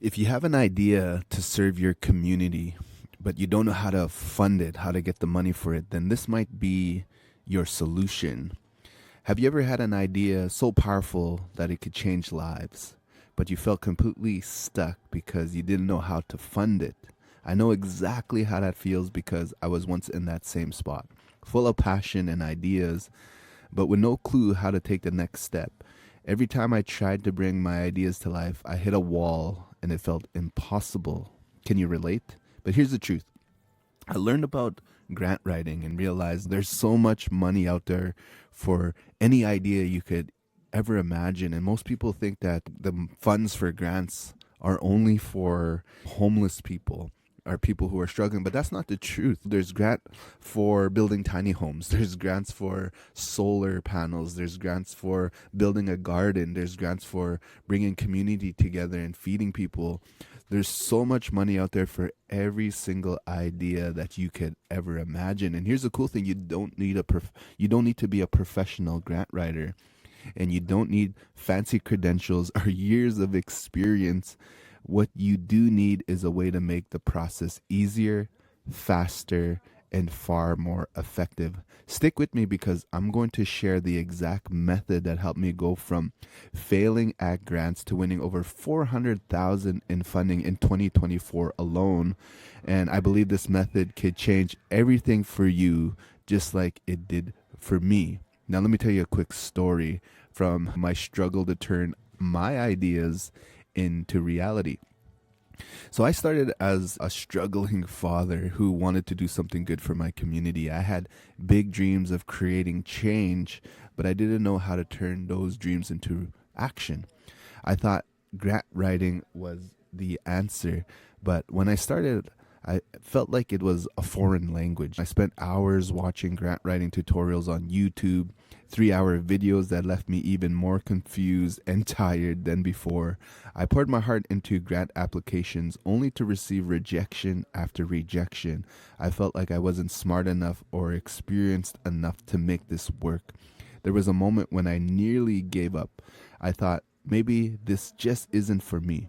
If you have an idea to serve your community, but you don't know how to fund it, how to get the money for it, then this might be your solution. Have you ever had an idea so powerful that it could change lives, but you felt completely stuck because you didn't know how to fund it? I know exactly how that feels because I was once in that same spot, full of passion and ideas, but with no clue how to take the next step. Every time I tried to bring my ideas to life, I hit a wall and it felt impossible. Can you relate? But here's the truth. I learned about grant writing and realized there's so much money out there for any idea you could ever imagine. And most people think that the funds for grants are only for homeless people or people who are struggling, but that's not the truth. There's grant for building tiny homes. There's grants for solar panels. There's grants for building a garden. There's grants for bringing community together and feeding people. There's so much money out there for every single idea that you could ever imagine. And here's the cool thing: you don't need to be a professional grant writer, and you don't need fancy credentials or years of experience. What you do need is a way to make the process easier, faster, and far more effective. Stick with me because I'm going to share the exact method that helped me go from failing at grants to winning over 400,000 in funding in 2024 alone. And I believe this method could change everything for you just like it did for me. Now let me tell you a quick story from my struggle to turn my ideas into reality. So I started as a struggling father who wanted to do something good for my community. I had big dreams of creating change, but I didn't know how to turn those dreams into action. I thought grant writing was the answer, but when I started, I felt like it was a foreign language. I spent hours watching grant writing tutorials on YouTube, 3-hour videos that left me even more confused and tired than before. I poured my heart into grant applications only to receive rejection after rejection. I felt like I wasn't smart enough or experienced enough to make this work. There was a moment when I nearly gave up. I thought, maybe this just isn't for me.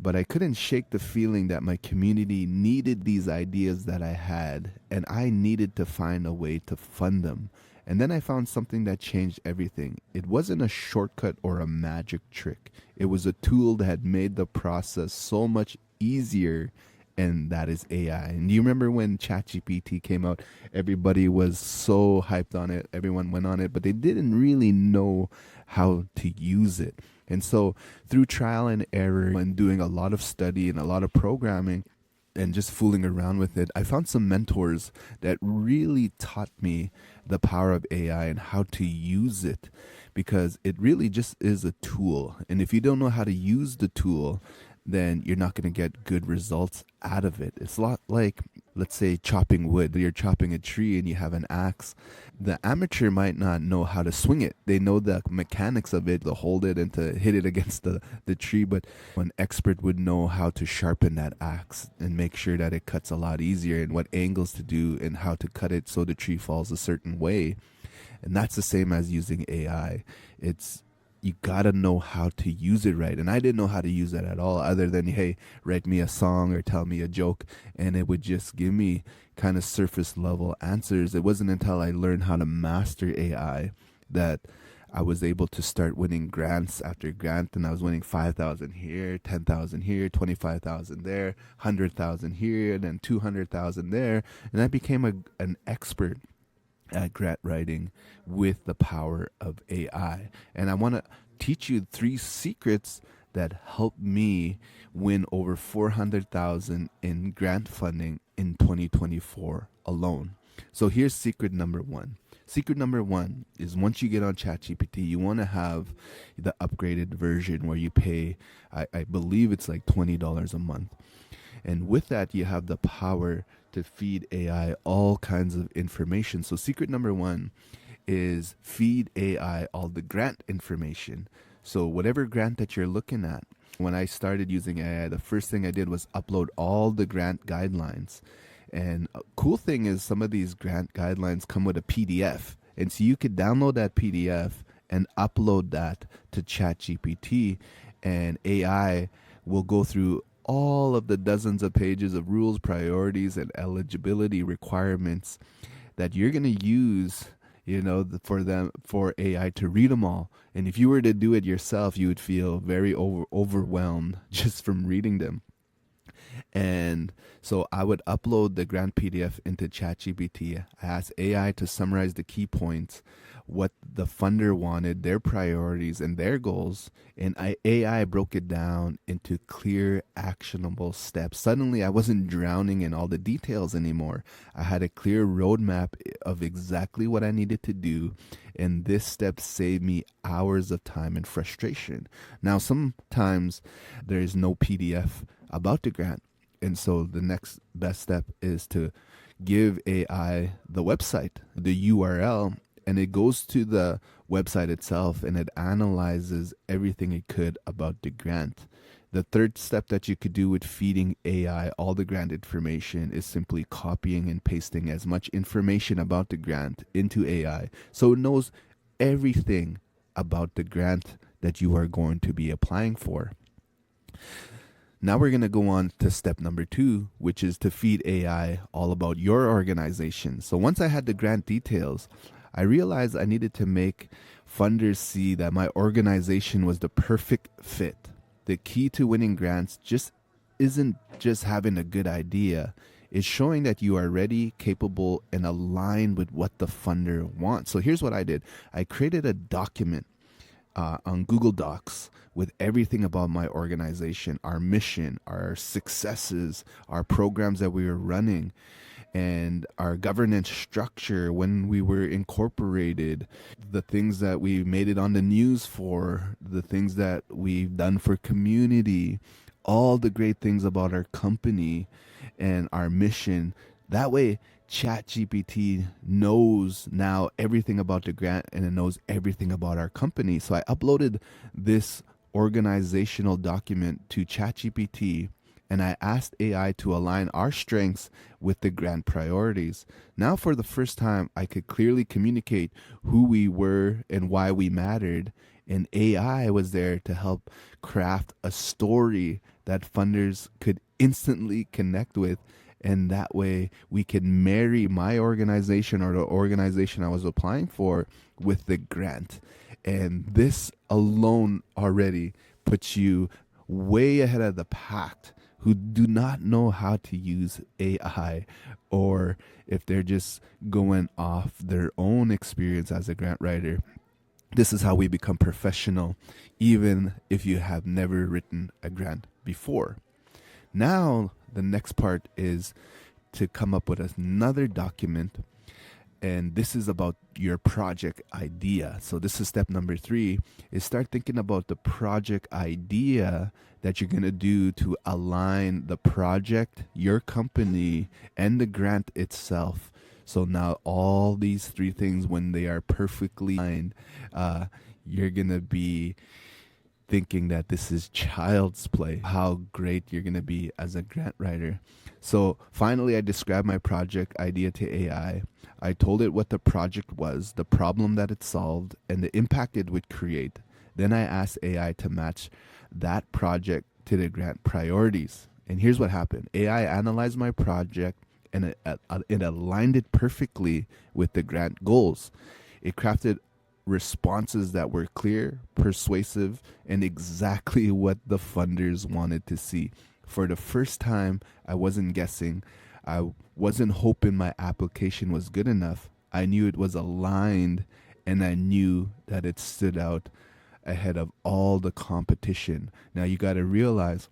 But I couldn't shake the feeling that my community needed these ideas that I had, and I needed to find a way to fund them. And then I found something that changed everything. It wasn't a shortcut or a magic trick. It was a tool that had made the process so much easier, and that is AI. And do you remember when ChatGPT came out? Everybody was so hyped on it. Everyone went on it, but they didn't really know how to use it. And so through trial and error and doing a lot of study and a lot of programming and just fooling around with it, I found some mentors that really taught me the power of AI and how to use it, because it really just is a tool. And if you don't know how to use the tool, then you're not going to get good results out of it. It's a lot like, let's say, chopping wood. You're chopping a tree and you have an axe. The amateur might not know how to swing it. They know the mechanics of it, to hold it and to hit it against the tree. But an expert would know how to sharpen that axe and make sure that it cuts a lot easier, and what angles to do and how to cut it so the tree falls a certain way. And that's the same as using AI. You gotta know how to use it right. And I didn't know how to use it at all, other than, hey, write me a song or tell me a joke, and it would just give me kind of surface level answers. It wasn't until I learned how to master AI that I was able to start winning grants after grant, and I was winning 5,000 here, 10,000 here, 25,000 there, 100,000 here, and then 200,000 there, and I became an expert at grant writing with the power of AI. And I want to teach you 3 secrets that helped me win over 400,000 in grant funding in 2024 alone. So here's secret number 1. Secret number 1 is, once you get on ChatGPT, you want to have the upgraded version where you pay, I believe it's like $20 a month. And with that, you have the power to feed AI all kinds of information. So secret number 1 is feed AI all the grant information. So whatever grant that you're looking at, when I started using AI, the first thing I did was upload all the grant guidelines. And a cool thing is, some of these grant guidelines come with a PDF. And so you could download that PDF and upload that to ChatGPT, and AI will go through all of the dozens of pages of rules, priorities, and eligibility requirements that you're going to use, for AI to read them all. And if you were to do it yourself, you would feel very overwhelmed just from reading them. And so I would upload the grant PDF into ChatGPT. I asked AI to summarize the key points, what the funder wanted, their priorities, and their goals. And AI broke it down into clear, actionable steps. Suddenly, I wasn't drowning in all the details anymore. I had a clear roadmap of exactly what I needed to do. And this step saved me hours of time and frustration. Now, sometimes there is no PDF about the grant. And so the next best step is to give AI the website, the URL, and it goes to the website itself and it analyzes everything it could about the grant. The third step that you could do with feeding AI all the grant information is simply copying and pasting as much information about the grant into AI so it knows everything about the grant that you are going to be applying for. Now we're going to go on to step number 2, which is to feed AI all about your organization. So once I had the grant details, I realized I needed to make funders see that my organization was the perfect fit. The key to winning grants isn't just having a good idea. It's showing that you are ready, capable, and aligned with what the funder wants. So here's what I did. I created a document on Google Docs with everything about my organization, our mission, our successes, our programs that we were running, and our governance structure when we were incorporated, the things that we made it on the news for, the things that we've done for community, all the great things about our company and our mission. That way, ChatGPT knows now everything about the grant and it knows everything about our company. So I uploaded this organizational document to ChatGPT and I asked AI to align our strengths with the grant priorities. Now, for the first time, I could clearly communicate who we were and why we mattered. And AI was there to help craft a story that funders could instantly connect with. And that way we can marry my organization or the organization I was applying for with the grant. And this alone already puts you way ahead of the pack who do not know how to use AI, or if they're just going off their own experience as a grant writer. This is how we become professional, even if you have never written a grant before. Now, the next part is to come up with another document, and this is about your project idea. So this is step number 3, is start thinking about the project idea that you're going to do to align the project, your company, and the grant itself. So now all these 3 things, when they are perfectly aligned, you're going to be thinking that this is child's play, how great you're going to be as a grant writer. So finally, I described my project idea to AI. I told it what the project was, the problem that it solved, and the impact it would create. Then I asked AI to match that project to the grant priorities. And here's what happened. AI analyzed my project and it aligned it perfectly with the grant goals. It crafted responses that were clear, persuasive, and exactly what the funders wanted to see. For the first time, I wasn't guessing. I wasn't hoping my application was good enough. I knew it was aligned, and I knew that it stood out ahead of all the competition. Now, you got to realize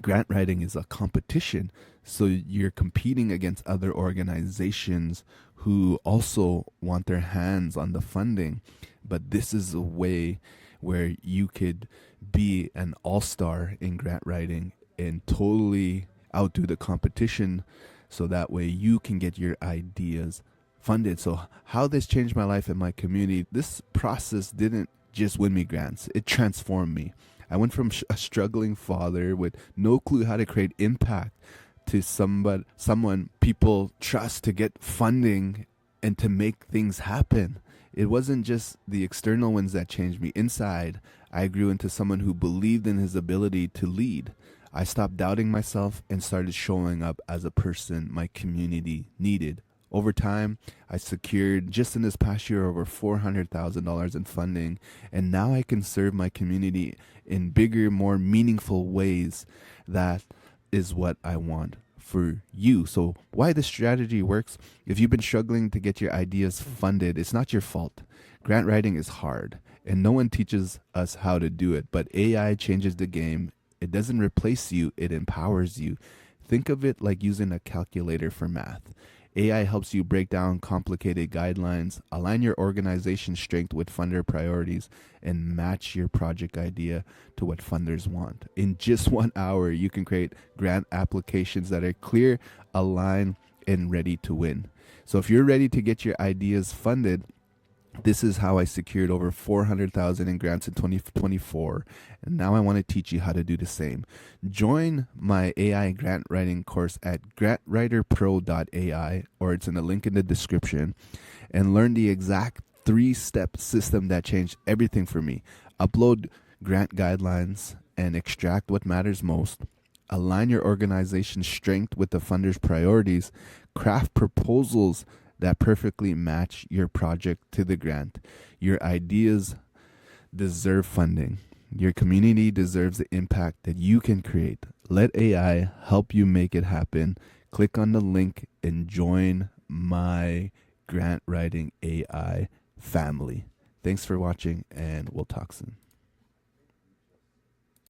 grant writing is a competition. So you're competing against other organizations who also want their hands on the funding. But this is a way where you could be an all-star in grant writing and totally outdo the competition, so that way you can get your ideas funded. So how this changed my life and my community, this process didn't just win me grants, it transformed me. I went from a struggling father with no clue how to create impact to someone people trust to get funding and to make things happen. It wasn't just the external ones that changed me. Inside, I grew into someone who believed in his ability to lead. I stopped doubting myself and started showing up as a person my community needed. Over time, I secured just in this past year over $400,000 in funding, and now I can serve my community in bigger, more meaningful ways. That is what I want for you. So, why this strategy works? If you've been struggling to get your ideas funded, it's not your fault. Grant writing is hard, and no one teaches us how to do it, but AI changes the game. It doesn't replace you, it empowers you. Think of it like using a calculator for math. AI helps you break down complicated guidelines, align your organization's strength with funder priorities, and match your project idea to what funders want. In just 1 hour, you can create grant applications that are clear, aligned, and ready to win. So if you're ready to get your ideas funded, this is how I secured over $400,000 in grants in 2024, and now I want to teach you how to do the same. Join my AI grant writing course at grantwriterpro.ai, or it's in the link in the description, and learn the exact 3-step system that changed everything for me. Upload grant guidelines and extract what matters most. Align your organization's strength with the funder's priorities. Craft proposals that perfectly match your project to the grant. Your ideas deserve funding. Your community deserves the impact that you can create. Let AI help you make it happen. Click on the link and join my grant writing AI family. Thanks for watching, and we'll talk soon.